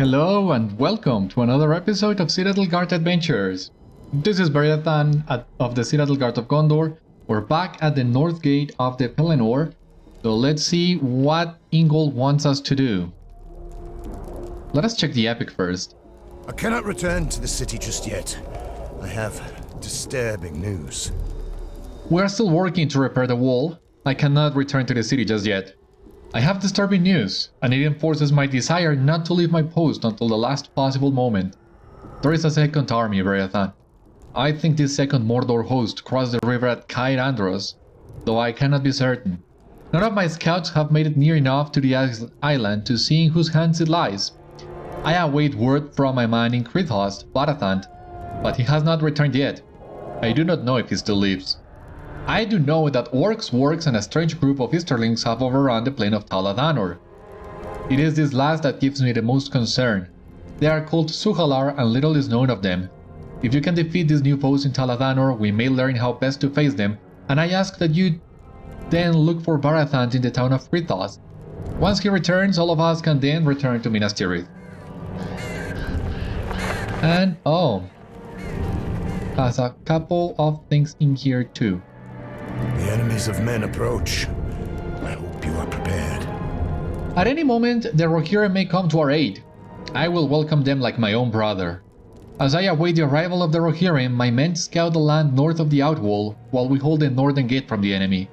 Hello and welcome to another episode of Citadel Guard Adventures. This is Beriathan of the Citadel Guard of Gondor. We're back at the north gate of the Pelennor, so let's see what Ingold wants us to do. Let us check the epic first. I cannot return to the city just yet. I have disturbing news. We are still working to repair the wall. I cannot return to the city just yet. I have disturbing news, and it enforces my desire not to leave my post until the last possible moment. There is a second army, Beriathan. I think this second Mordor host crossed the river at Caer Andros, though I cannot be certain. None of my scouts have made it near enough to the island to see in whose hands it lies. I await word from my man in Crithhost, Beriathan, but he has not returned yet. I do not know if he still lives. I do know that orcs, wargs, and a strange group of Easterlings have overrun the plain of Thaladhanor. It is this last that gives me the most concern. They are called Sûhalar and little is known of them. If you can defeat these new foes in Thaladhanor, we may learn how best to face them, and I ask that you then look for Beriathan in the town of Crithhost. Once he returns, all of us can then return to Minas Tirith. And has a couple of things in here too. The enemies of men approach. I hope you are prepared. At any moment, the Rohirrim may come to our aid. I will welcome them like my own brother. As I await the arrival of the Rohirrim, my men scout the land north of the outwall, while we hold the northern gate from the enemy.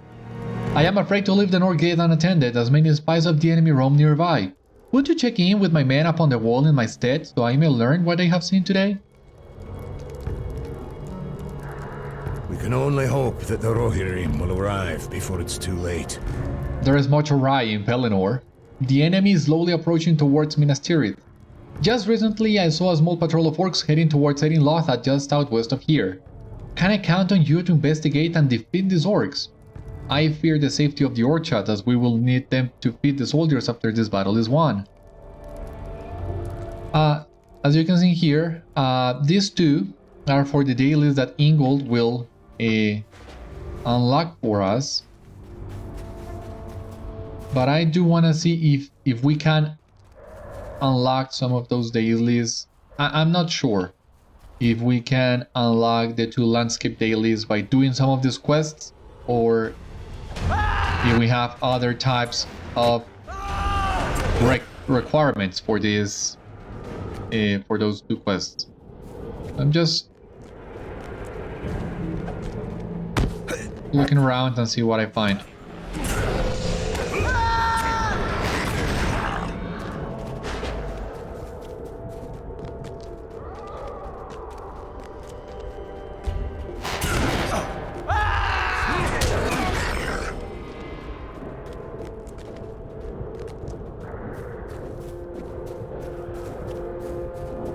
I am afraid to leave the north gate unattended, as many spies of the enemy roam nearby. Would you check in with my men up on the wall in my stead, so I may learn what they have seen today? We can only hope that the Rohirrim will arrive before it's too late. There is much awry in Pelennor. The enemy is slowly approaching towards Minas Tirith. Just recently I saw a small patrol of orcs heading towards Erin Lothar just southwest of here. Can I count on you to investigate and defeat these orcs? I fear the safety of the Orchard, as we will need them to feed the soldiers after this battle is won. As you can see here, these two are for the dailies that Ingold will unlock for us. But I do want to see if we can unlock some of those dailies. I'm not sure if we can unlock the two landscape dailies by doing some of these quests, or if we have other types of requirements for this for those two quests. I'm just looking around and see what I find.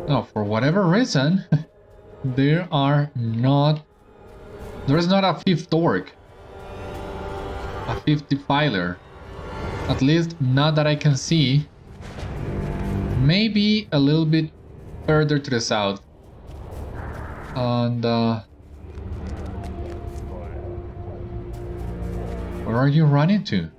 No, for whatever reason, there is not a fifth orc, a fifth defiler, at least not that I can see. Maybe a little bit further to the south. And where are you running to?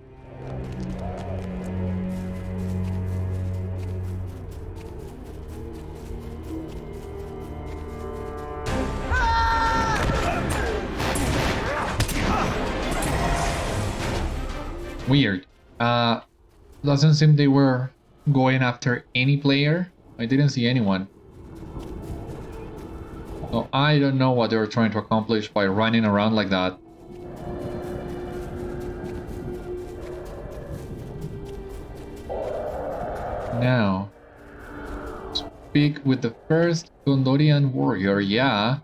Weird. Doesn't seem they were going after any player. I didn't see anyone. So I don't know what they were trying to accomplish by running around like that. Now, speak with the first Gondorian warrior, yeah.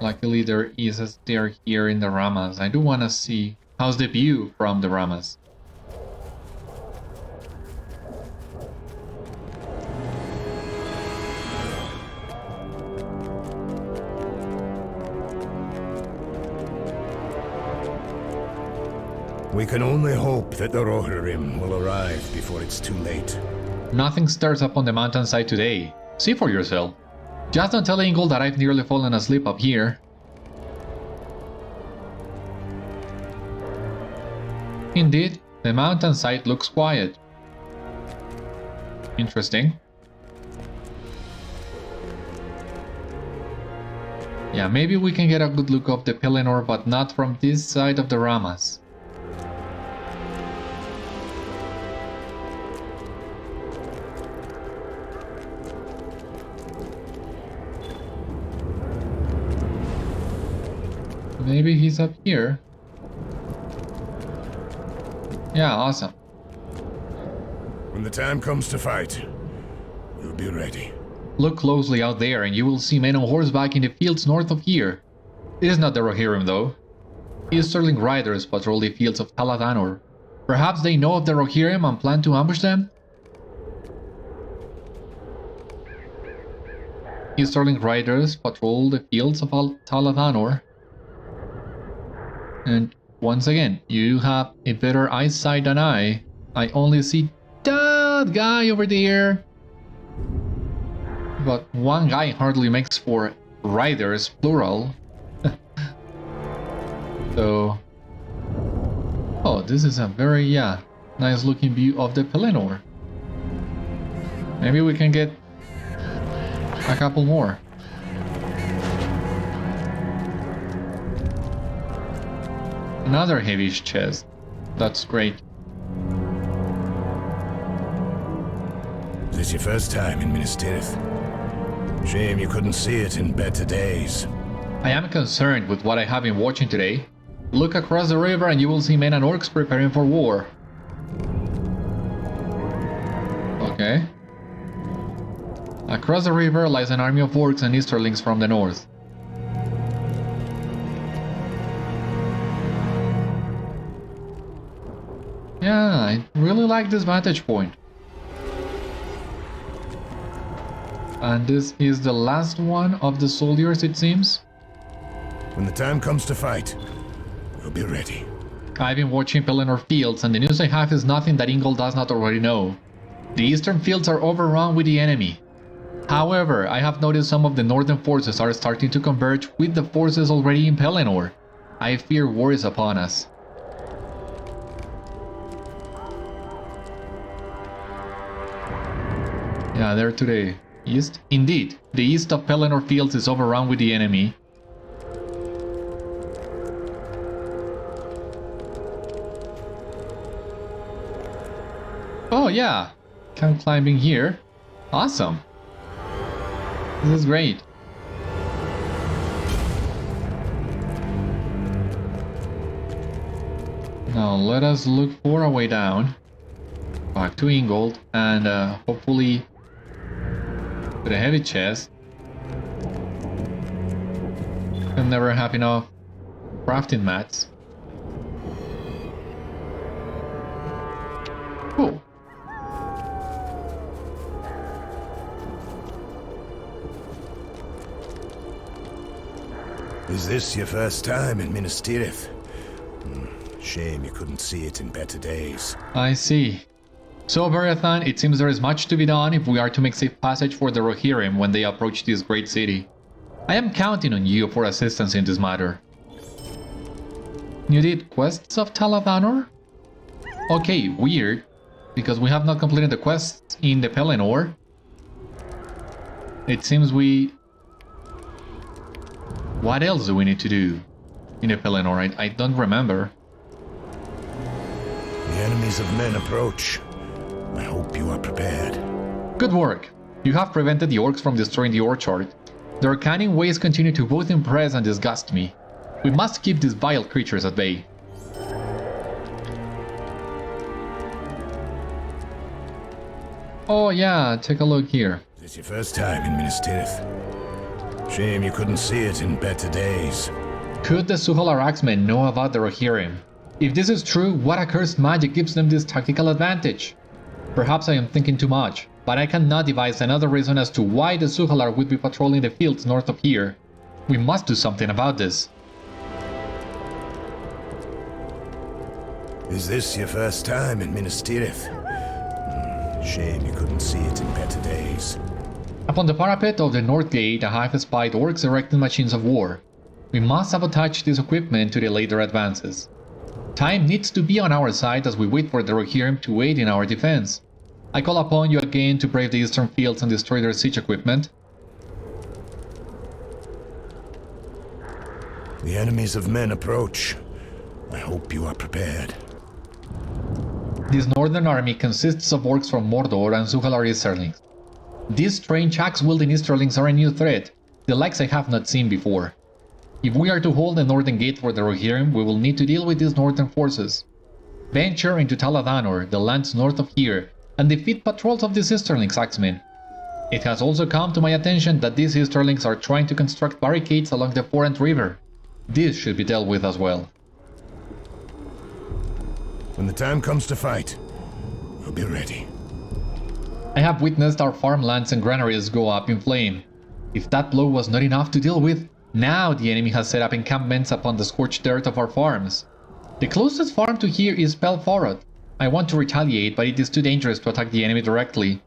Luckily there is a stair here in the Rammas. I do want to see how's the view from the Rammas. We can only hope that the Rohirrim will arrive before it's too late. Nothing stirs up on the mountainside today. See for yourself. Just don't tell Ingold that I've nearly fallen asleep up here. Indeed, the mountainside looks quiet. Interesting. Yeah, maybe we can get a good look of the Pelennor, but not from this side of the Rammas. Maybe he's up here. Yeah, awesome. When the time comes to fight, we'll be ready. Look closely out there and you will see men on horseback in the fields north of here. It is not the Rohirrim though. Easterling riders patrol the fields of Talathanor. Perhaps they know of the Rohirrim and plan to ambush them? Easterling riders patrol the fields of Talathanor. And once again, you have a better eyesight than I. I only see that guy over there. But one guy hardly makes for riders, plural. So... Oh, this is a very, nice looking view of the Pelennor. Maybe we can get a couple more. Another heavy chest. That's great. This your first time in Minas Tirith? Shame you couldn't see it in better days. I am concerned with what I have been watching today. Look across the river and you will see men and orcs preparing for war. Okay. Across the river lies an army of orcs and Easterlings from the north. Yeah, I really like this vantage point. And this is the last one of the soldiers, it seems. When the time comes to fight, we'll be ready. I've been watching Pelennor fields and the news I have is nothing that Ingold does not already know. The eastern fields are overrun with the enemy. However, I have noticed some of the northern forces are starting to converge with the forces already in Pelennor. I fear war is upon us. Yeah, there to the east. Indeed, the east of Pelennor fields is overrun with the enemy. Oh yeah, camp climbing here. Awesome. This is great. Now let us look for a way down. Back to Ingold and hopefully to the heavy chest. Can never have enough crafting mats. Cool. Is this your first time in Minas Tirith? Shame you couldn't see it in better days. I see. So Beriathan, it seems there is much to be done if we are to make safe passage for the Rohirrim when they approach this great city. I am counting on you for assistance in this matter. You did quests of Talathanor? Okay, weird, because we have not completed the quests in the Pelennor. It seems we... What else do we need to do in the Pelennor? I don't remember. The enemies of men approach. I hope you are prepared. Good work. You have prevented the orcs from destroying the orchard. Their cunning ways continue to both impress and disgust me. We must keep these vile creatures at bay. Oh yeah, take a look here. This is your first time in Minas Tirith. Shame you couldn't see it in better days. Could the Sûhalar Axemen know about the Rohirrim? If this is true, what accursed magic gives them this tactical advantage? Perhaps I am thinking too much, but I cannot devise another reason as to why the Sûhalar would be patrolling the fields north of here. We must do something about this. Is this your first time in Minas Tirith? Shame you couldn't see it in better days. Upon the parapet of the north gate, I have spied orcs erecting machines of war. We must sabotage this equipment to delay their advances. Time needs to be on our side as we wait for the Rohirrim to aid in our defense. I call upon you again to brave the eastern fields and destroy their siege equipment. The enemies of men approach. I hope you are prepared. This northern army consists of orcs from Mordor and Sûhalar Easterlings. These strange axe-wielding Easterlings are a new threat, the likes I have not seen before. If we are to hold the northern gate for the Rohirrim, we will need to deal with these northern forces. Venture into Taladanor, the lands north of here, and defeat patrols of these Easterlings axemen. It has also come to my attention that these Easterlings are trying to construct barricades along the Forant River. This should be dealt with as well. When the time comes to fight, I'll be ready. I have witnessed our farmlands and granaries go up in flame. If that blow was not enough to deal with, now the enemy has set up encampments upon the scorched dirt of our farms. The closest farm to here is Belforod. I want to retaliate, but it is too dangerous to attack the enemy directly.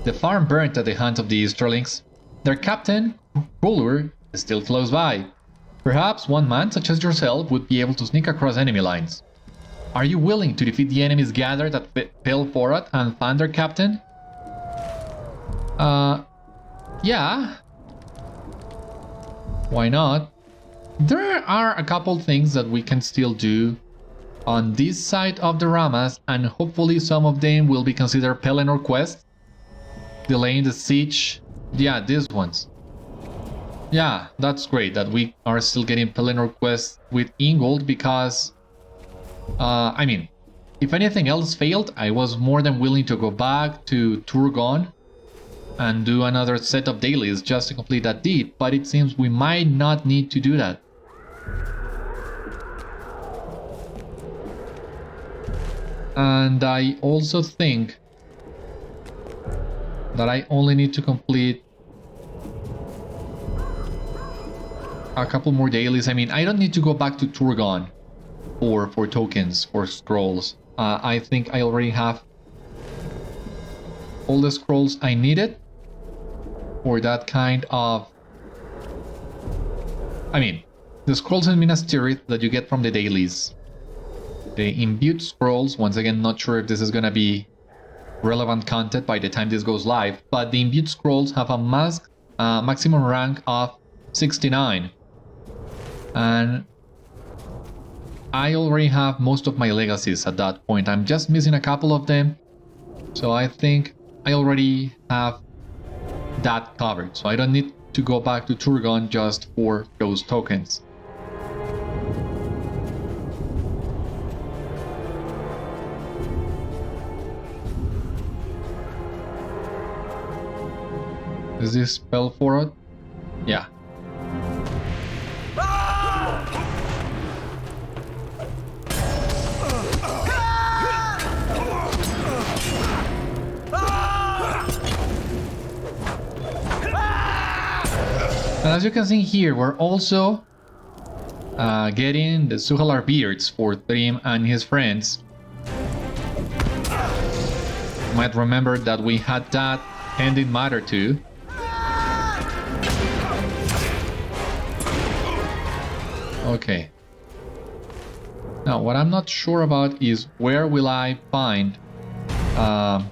The farm burnt at the hands of the Easterlings. Their captain, Chulûr, is still close by. Perhaps one man such as yourself would be able to sneak across enemy lines. Are you willing to defeat the enemies gathered at Belforod and find their captain? Yeah. Why not? There are a couple things that we can still do on this side of the Rammas, and hopefully some of them will be considered Pelennor quests. Delaying the siege. Yeah, these ones. Yeah, that's great that we are still getting Pelennor quests with Ingold because... I mean, if anything else failed, I was more than willing to go back to Turgon and do another set of dailies just to complete that deed, but it seems we might not need to do that. And I also think that I only need to complete a couple more dailies. I mean, I don't need to go back to Turgon for tokens, for scrolls. I think I already have all the scrolls I needed for that kind of... I mean, the scrolls in Minas Tirith that you get from the dailies. The imbued scrolls, once again, not sure if this is gonna be relevant content by the time this goes live, but the imbued scrolls have a maximum rank of 69. And I already have most of my legacies at that point. I'm just missing a couple of them. So I think I already have that covered. So I don't need to go back to Turgon just for those tokens. Is this Belforod? Yeah. And as you can see here, we're also getting the Sûhalar beards for Thrym and his friends. You might remember that we had that pending matter too. Okay. Now, what I'm not sure about is where will I find the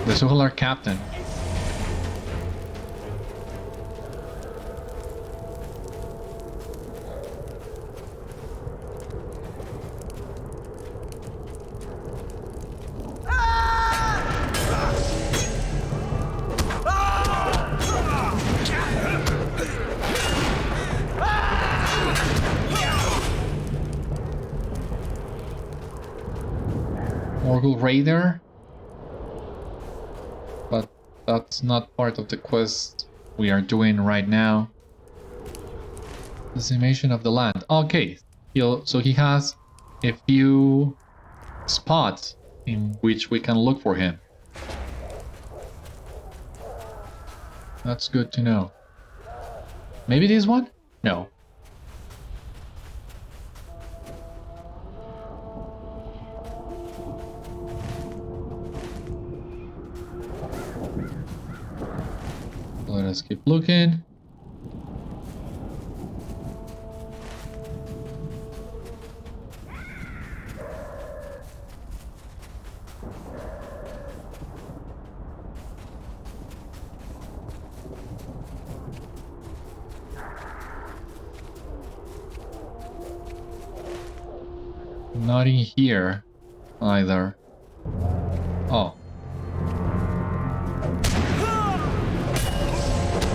Sûhalar captain. Raider, but that's not part of the quest we are doing right now. Decimation of the land. Okay, so he has a few spots in which we can look for him. That's good to know. Maybe this one? No. Let us keep looking. Not in here either. Oh.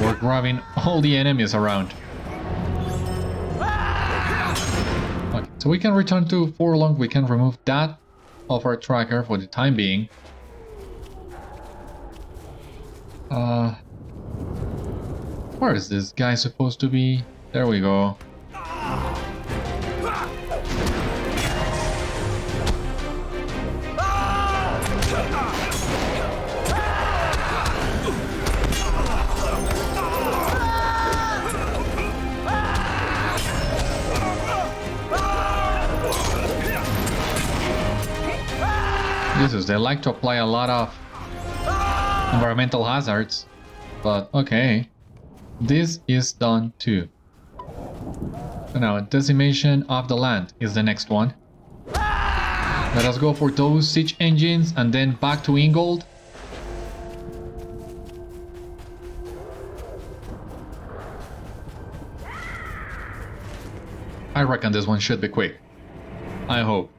We're grabbing all the enemies around. Okay, so we can return to Forlong. We can remove that of our tracker for the time being. Where is this guy supposed to be? There we go. Jesus, they like to apply a lot of environmental hazards, but okay. This is done too. So now, decimation of the land is the next one. Let us go for those siege engines and then back to Ingold. I reckon this one should be quick. I hope.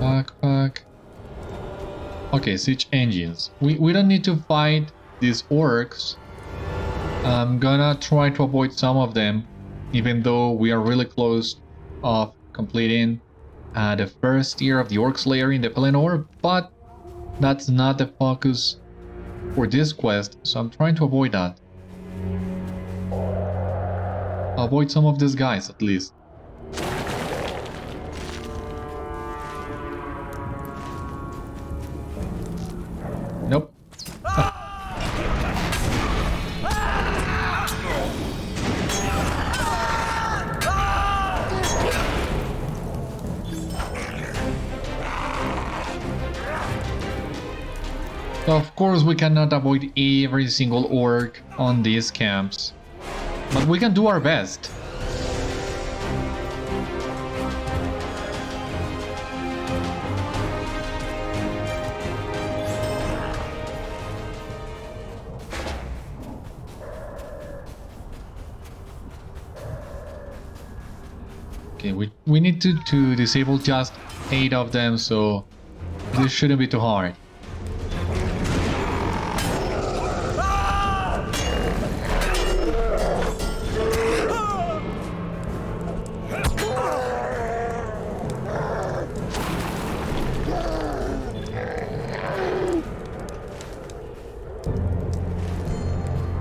Backpack. Okay, siege engines. We don't need to fight these orcs. I'm gonna try to avoid some of them, even though we are really close of completing the first tier of the Orc Slayer in the Pelennor, but that's not the focus for this quest, so I'm trying to avoid that. Avoid some of these guys at least. Nope. So of course we cannot avoid every single orc on these camps, but we can do our best. Okay, we need to disable just 8 of them, so this shouldn't be too hard.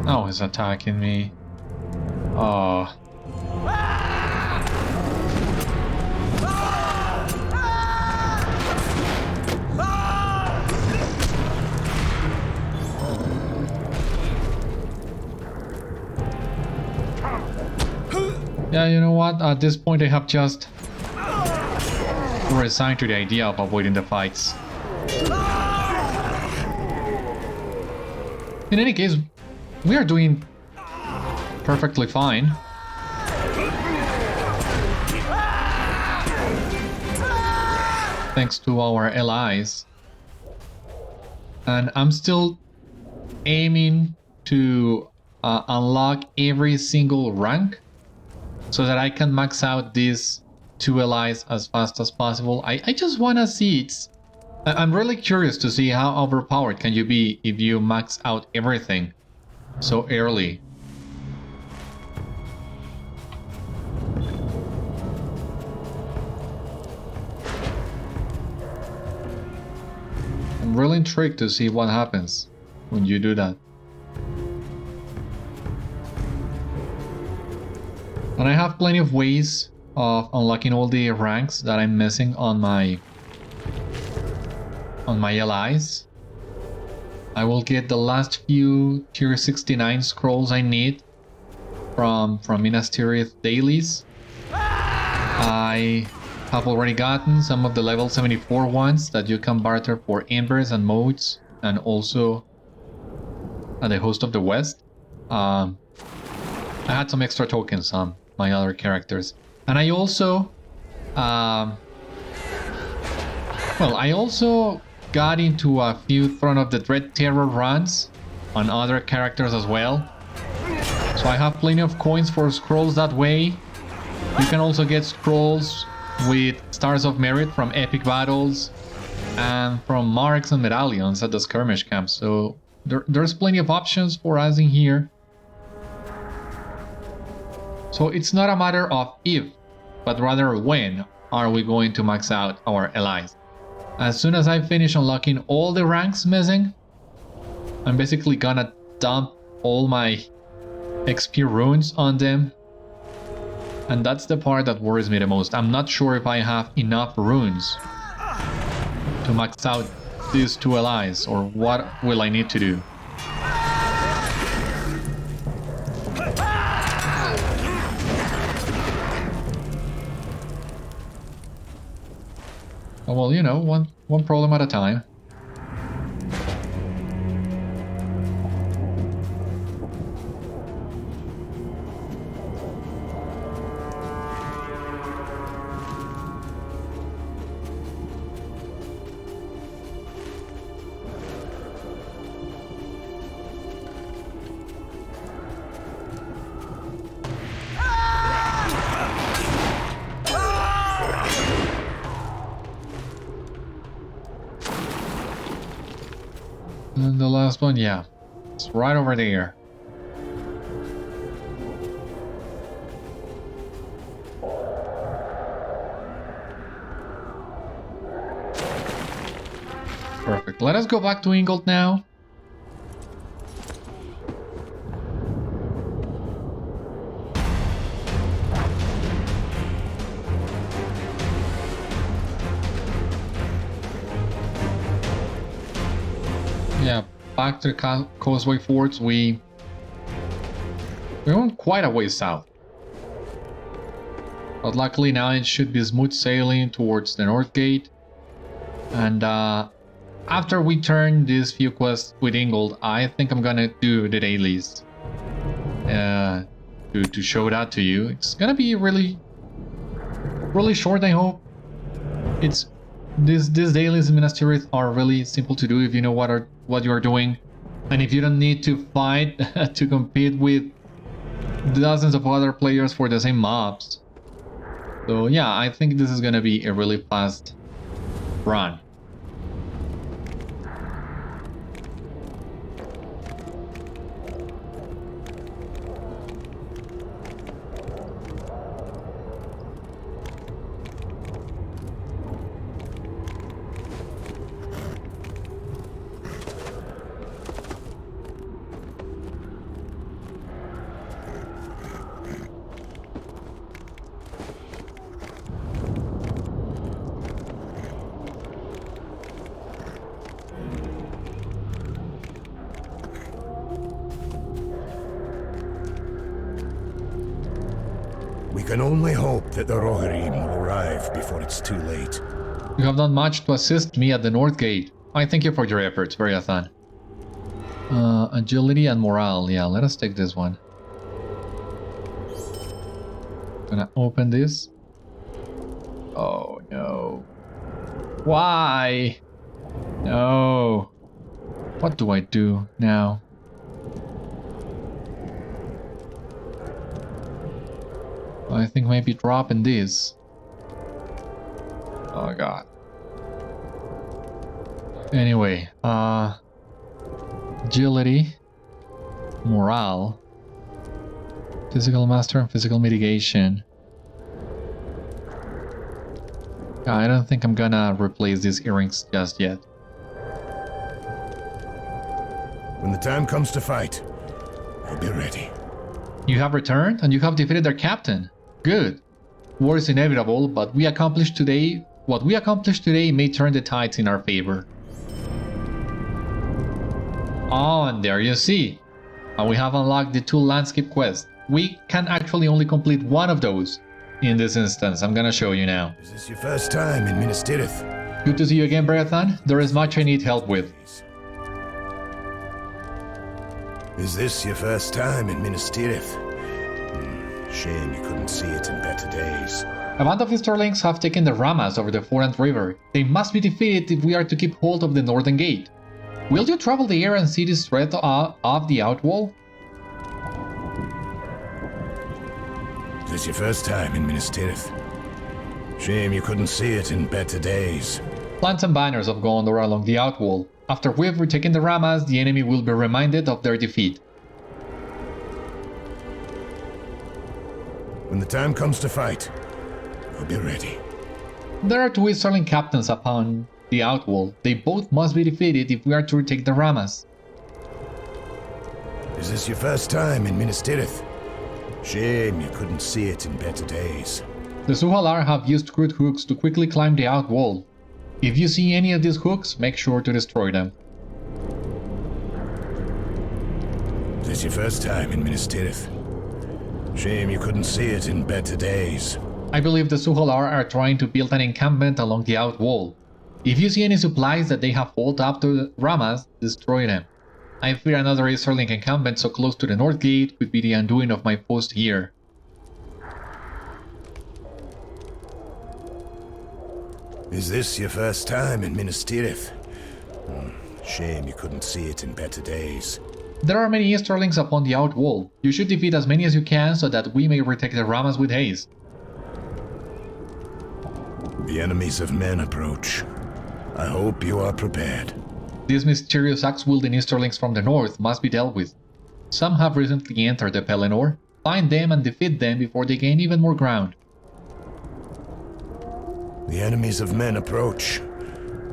Oh, he's attacking me. Oh. Yeah, you know what? At this point I have just resigned to the idea of avoiding the fights. In any case, we are doing perfectly fine. Thanks to our allies. And I'm still aiming to unlock every single rank so that I can max out these 2 allies as fast as possible. I just want to see it. I'm really curious to see how overpowered can you be if you max out everything so early. I'm really intrigued to see what happens when you do that. And I have plenty of ways of unlocking all the ranks that I'm missing on my allies. I will get the last few tier 69 scrolls I need from Minas Tirith dailies. I have already gotten some of the level 74 ones that you can barter for embers and modes, and also the Host of the West. I had some extra tokens on my other characters, and I also I also got into a few Throne of the Dread Terror runs on other characters as well. So I have plenty of coins for scrolls that way. You can also get scrolls with Stars of Merit from epic battles and from marks and medallions at the skirmish camp. So there's plenty of options for us in here. So it's not a matter of if, but rather when are we going to max out our allies. As soon as I finish unlocking all the ranks missing, I'm basically gonna dump all my XP runes on them. And that's the part that worries me the most. I'm not sure if I have enough runes to max out these two allies, or what will I need to do. Oh, well, you know, one problem at a time. And the last one, yeah, it's right over there. Perfect. Let us go back to Ingold now. Yeah, back to the Causeway Forts. We went quite a way south, but luckily now it should be smooth sailing towards the North Gate. And after we turn these few quests with Ingold, I think I'm gonna do the dailies to show that to you. It's gonna be really short, I hope. It's these dailies in Minas Tirith are really simple to do if you know what you are doing, and if you don't need to fight to compete with dozens of other players for the same mobs. So yeah, I think this is gonna be a really fast run. We can only hope that the Rohirrim will arrive before it's too late. You have done much to assist me at the North Gate. I thank you for your efforts, Beriathan. Agility and morale. Yeah, let us take this one. Gonna open this. Oh no. Why? No. What do I do now? I think maybe dropping this. Oh god. Anyway, agility, morale, physical master, and physical mitigation. I don't think I'm gonna replace these earrings just yet. When the time comes to fight, I'll be ready. You have returned and you have defeated their captain. Good. War is inevitable, but what we accomplished today may turn the tides in our favor. Oh, and there you see. And we have unlocked the 2 landscape quests. We can actually only complete one of those. in this instance. I'm gonna show you now. Is this your first time in Minas Tirith? Good to see you again, Beriathan. There is much I need help with. Is this your first time in Minas Tirith? Shame you couldn't see it in better days. A band of Easterlings have taken the Rammas over the Forant River. They must be defeated if we are to keep hold of the northern gate. Will you travel the air and see this threat of the outwall? Is this your first time in Minas Tirith? Shame you couldn't see it in better days. Plant some banners of Gondor along the outwall. After we've retaken the Rammas, the enemy will be reminded of their defeat. When the time comes to fight, I'll be ready. There are two Easterling captains upon the outwall. They both must be defeated if we are to retake the Rammas. Is this your first time in Minas Tirith? Shame you couldn't see it in better days. The Sûhalar have used crude hooks to quickly climb the outwall. If you see any of these hooks, make sure to destroy them. Is this your first time in Minas Tirith? Shame you couldn't see it in better days. I believe the Sûhalar are trying to build an encampment along the outwall. If you see any supplies that they have hauled up to the Rammas, destroy them. I fear another Easterling encampment so close to the north gate could be the undoing of my post here. Is this your first time in Minas Tirith? Shame you couldn't see it in better days. There are many Easterlings upon the outwall. You should defeat as many as you can so that we may retake the Rammas with haste. The enemies of men approach. I hope you are prepared. These mysterious axe-wielding Easterlings from the north must be dealt with. Some have recently entered the Pelennor. Find them and defeat them before they gain even more ground. The enemies of men approach.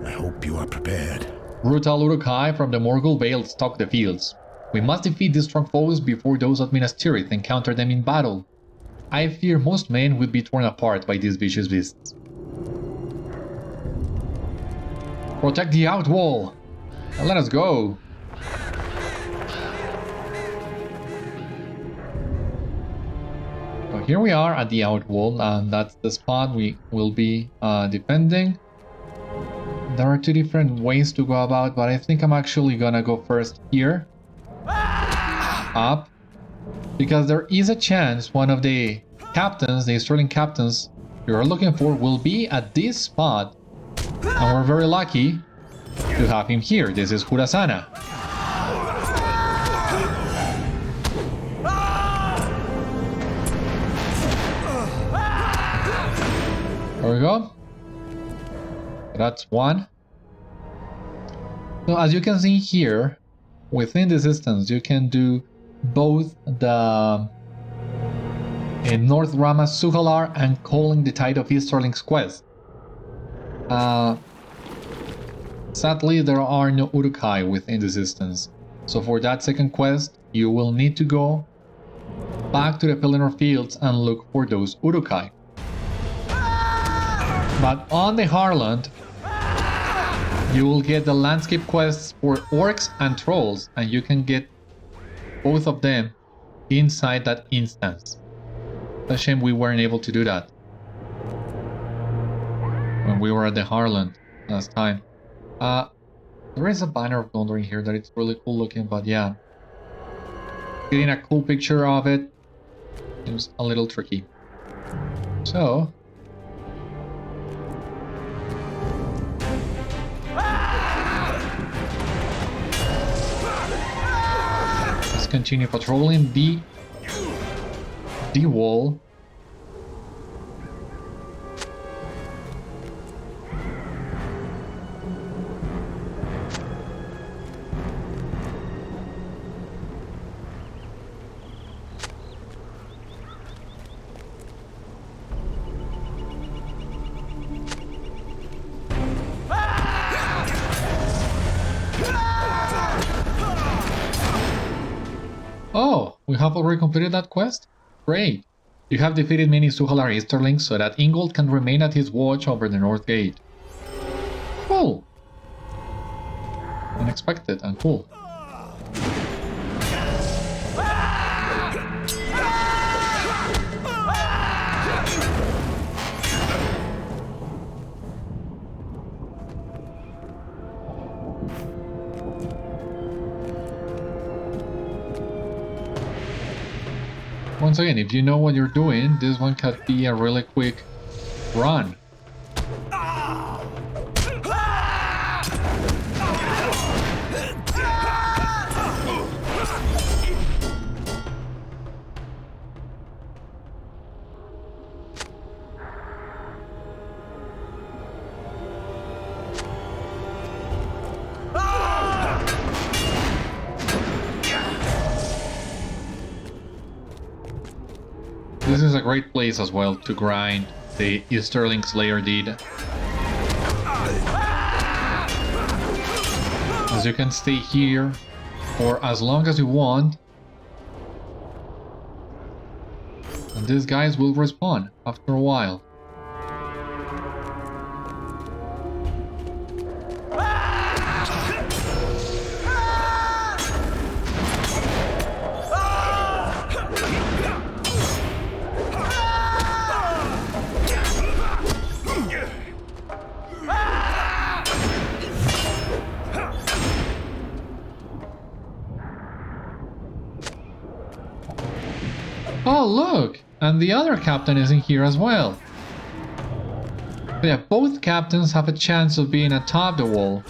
I hope you are prepared. Brutal Uruk-hai from the Morgul Vale stalk the fields. We must defeat these strong foes before those of Minas Tirith encounter them in battle. I fear most men would be torn apart by these vicious beasts. Protect the outwall! And let us go! So here we are at the outwall, and that's the spot we will be defending. There are two different ways to go about, but I think I'm actually gonna go first here. Up. Because there is a chance one of the captains, the Easterling captains you are looking for, will be at this spot. And we're very lucky to have him here. This is Hurasana. There we go. That's one. So as you can see here, within this instance, you can do both the North Rammas Sûhalar and Calling the Tide of Easterlings quest. Sadly, there are no Uruk-hai within this instance, so for that second quest, you will need to go back to the Pelennor fields and look for those Uruk-hai. But on the Harland, you will get the landscape quests for orcs and trolls, and you can get both of them inside that instance. It's a shame we weren't able to do that when we were at the Harland last time. There is a banner of Gondor in here that it's really cool looking, but yeah, getting a cool picture of it seems a little tricky. So let's continue patrolling the wall. Oh, we have already completed that quest? Great! You have defeated many Sûhalar Easterlings so that Ingold can remain at his watch over the North Gate. Cool! Unexpected and cool. Once again, if you know what you're doing, this one could be a really quick run. This is a great place as well to grind the Easterlings layer deed. As you can stay here for as long as you want. And these guys will respawn after a while. Oh, look! And the other captain is in here as well. So yeah, both captains have a chance of being atop the wall.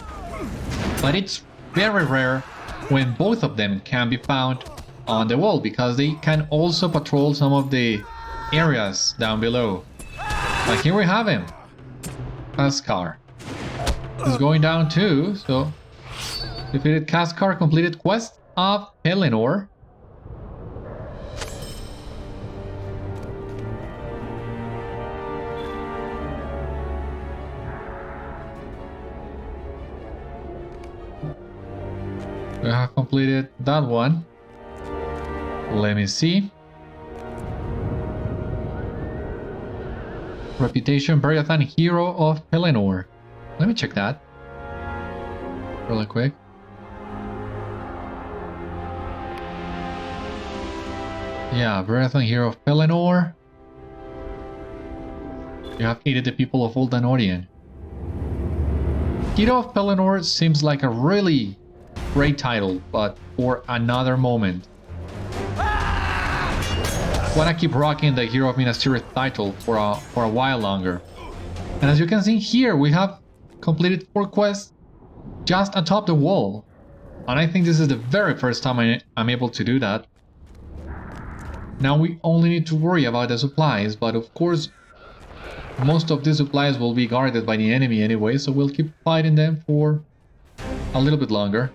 But it's very rare when both of them can be found on the wall, because they can also patrol some of the areas down below. Like here we have him. Kaskar. He's going down too, so... Defeated Kaskar, completed quest of Pelennor. We have completed that one. Let me see. Reputation, Beriathan, Hero of Pelennor. Let me check that really quick. Yeah, Beriathan, Hero of Pelennor. You have aided the people of Old Anorian. Hero of Pelennor seems like a really great title, but for another moment. Wanna keep rocking the Hero of Minas Tirith title for a while longer. And as you can see here, we have completed 4 quests just atop the wall. And I think this is the very first time I'm able to do that. Now we only need to worry about the supplies, but of course most of these supplies will be guarded by the enemy anyway, so we'll keep fighting them for a little bit longer.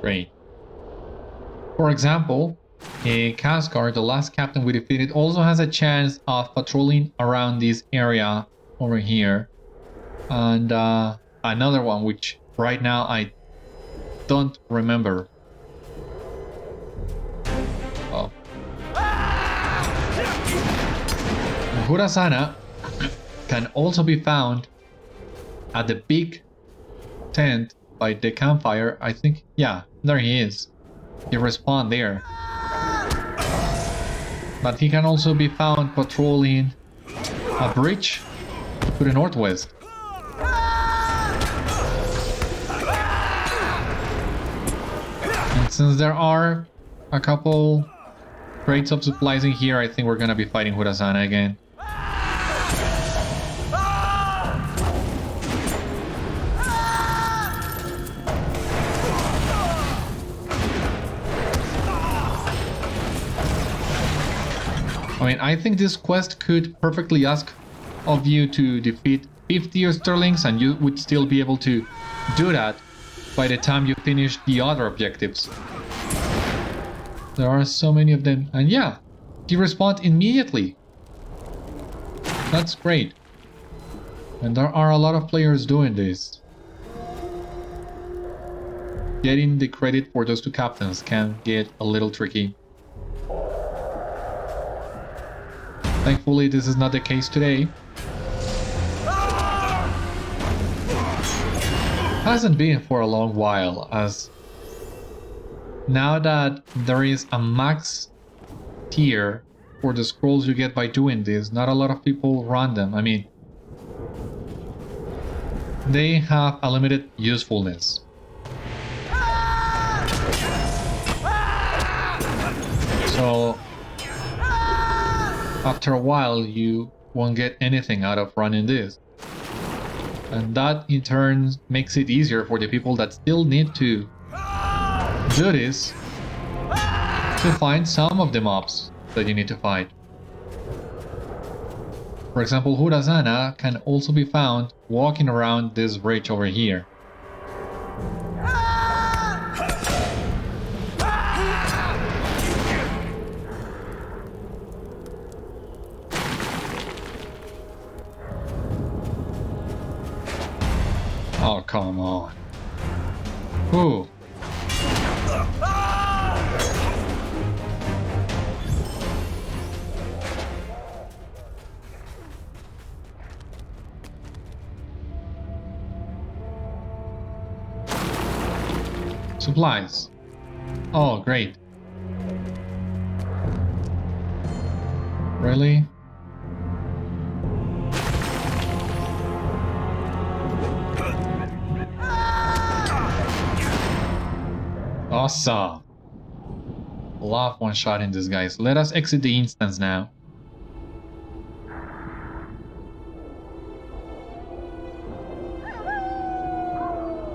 Great. For example, Kaskar, the last captain we defeated, also has a chance of patrolling around this area over here. And another one, which right now I don't remember. Oh. Hurasana can also be found at the big tent by the campfire. I think, yeah, there he is. He respawned there. But he can also be found patrolling a bridge to the northwest. And since there are a couple crates of supplies in here, I think we're gonna be fighting Hurasana again. I mean, I think this quest could perfectly ask of you to defeat 50 Easterlings, and you would still be able to do that by the time you finish the other objectives. There are so many of them, and yeah, he respawned immediately. That's great. And there are a lot of players doing this. getting the credit for those two captains can get a little tricky. Thankfully, this is not the case today. Hasn't been for a long while, as now that there is a max tier for the scrolls you get by doing this, not a lot of people run them. I mean, they have a limited usefulness. So after a while you won't get anything out of running this. And that in turn makes it easier for the people that still need to do this to find some of the mobs that you need to fight. For example, Hurazana can also be found walking around this bridge over here. Oh, come on. Ooh. Supplies. Oh, great. Really? Awesome. Love one-shotting these guys. Let us exit the instance now.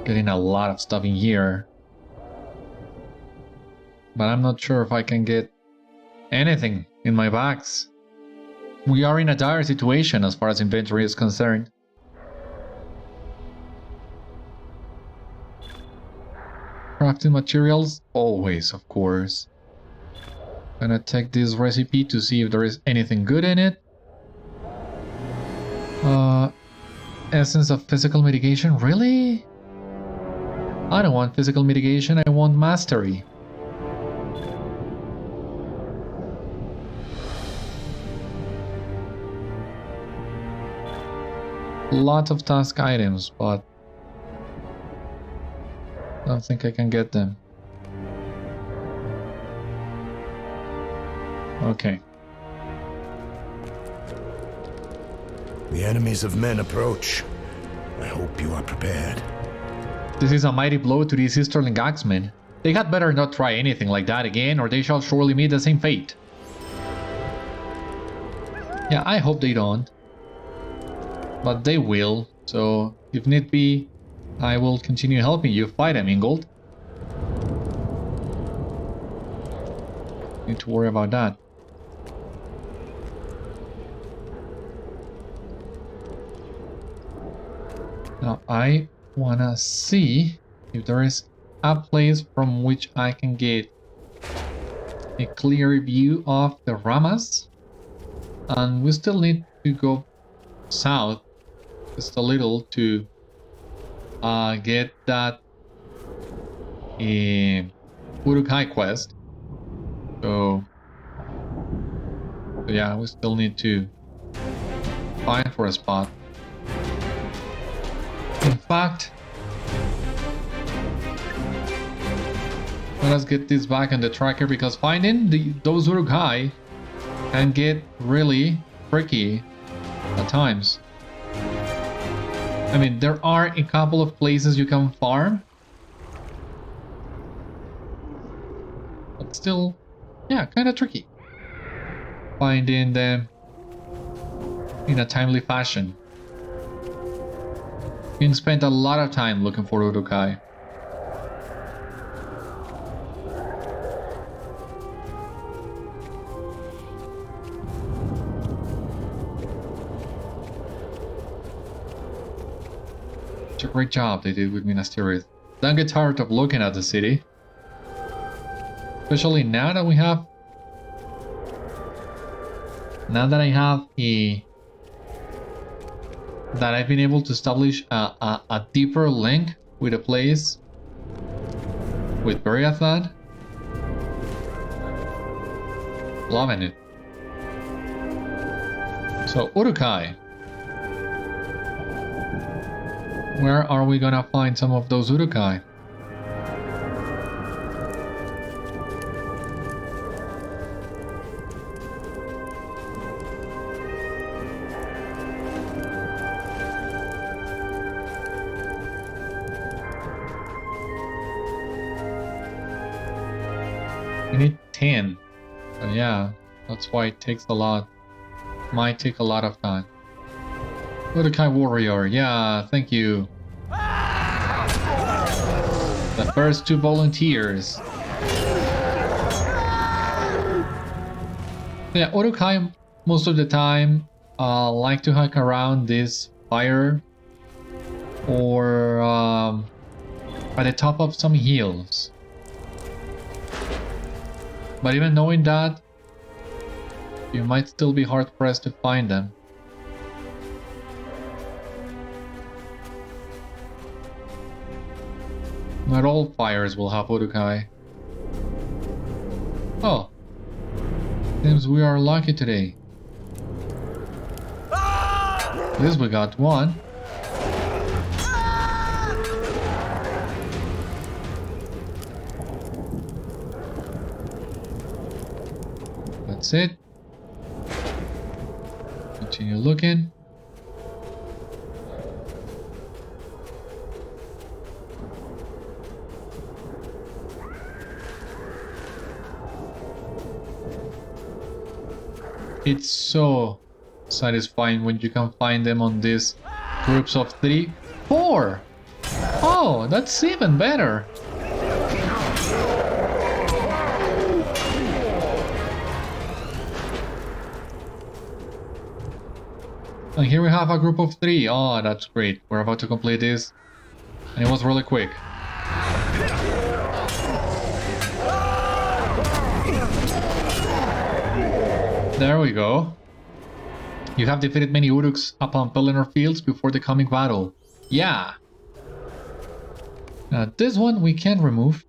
Getting a lot of stuff in here. But I'm not sure if I can get anything in my bags. We are in a dire situation as far as inventory is concerned. Crafting materials, always, of course. Gonna take this recipe to see if there is anything good in it. Essence of physical mitigation, really? I don't want physical mitigation, I want mastery. Lots of task items, but I don't think I can get them. Okay. The enemies of men approach. I hope you are prepared. This is a mighty blow to these Easterling axemen. They had better not try anything like that again, or they shall surely meet the same fate. Yeah, I hope they don't. But they will, so if need be, I will continue helping you fight them, Ingold. Need to worry about that. Now I wanna see if there is a place from which I can get a clear view of the Rammas. And we still need to go south just a little to get that Uruk-hai quest. So yeah, we still need to find for a spot. In fact, let us get this back on the tracker, because finding those Uruk-hai can get really tricky at times. I mean, there are a couple of places you can farm, but still, yeah, kind of tricky finding them in a timely fashion. You can spend a lot of time looking for Uruk-hai. It's a great job they did with Minas Tirith. Don't get tired of looking at the city. Especially now that we have... Now that I have a... That I've been able to establish a deeper link with a place. with Beriathan. Loving it. So, Uruk-hai. Where are we gonna find some of those Uruk-hai? We need 10. So yeah, that's why it takes a lot. Might take a lot of time. Uruk-hai warrior, yeah, thank you. The first 2 volunteers. Yeah, Uruk-hai most of the time like to hike around this fire or at the top of some hills. But even knowing that, you might still be hard pressed to find them. Not all fires will have Uruk-hai. Oh, seems we are lucky today. At least we got one. That's it. Continue looking. It's so satisfying when you can find them on these groups of 3, 4. Oh, that's even better. And here we have a group of 3. Oh, that's great. We're about to complete this. And it was really quick. There we go. You have defeated many Uruks upon Pelennor fields before the coming battle. Yeah. This one we can remove.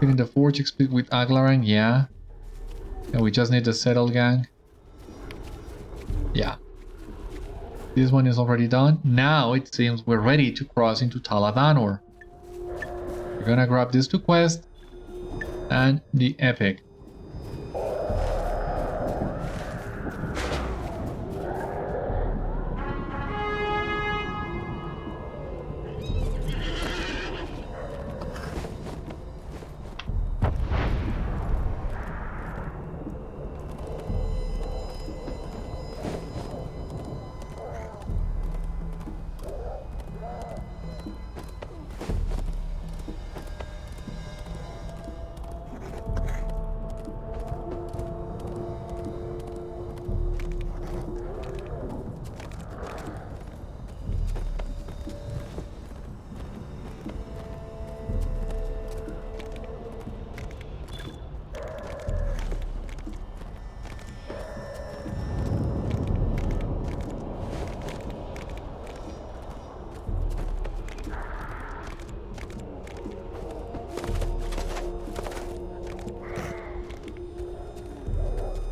Getting the Forge XP with Aglarang, yeah. And we just need the Settle gang. Yeah. This one is already done. Now it seems we're ready to cross into Taladanor. We're gonna grab these 2 quests and the epic.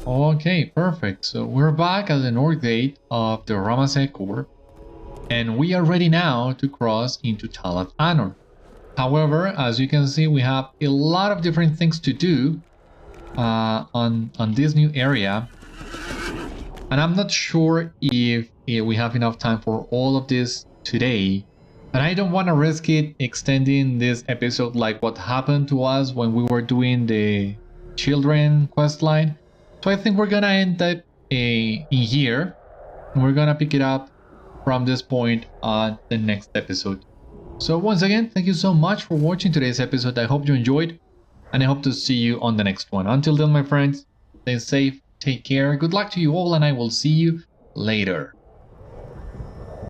Okay, perfect. So we're back at the north gate of the Rammas Corps, and we are ready now to cross into Taladanor. However, as you can see, we have a lot of different things to do on this new area, and I'm not sure if we have enough time for all of this today. And I don't want to risk it extending this episode like what happened to us when we were doing the children questline. So I think we're gonna end up in here, and we're gonna pick it up from this point on the next episode. So once again, thank you so much for watching today's episode. I hope you enjoyed, and I hope to see you on the next one. Until then, my friends, stay safe, take care, good luck to you all, and I will see you later.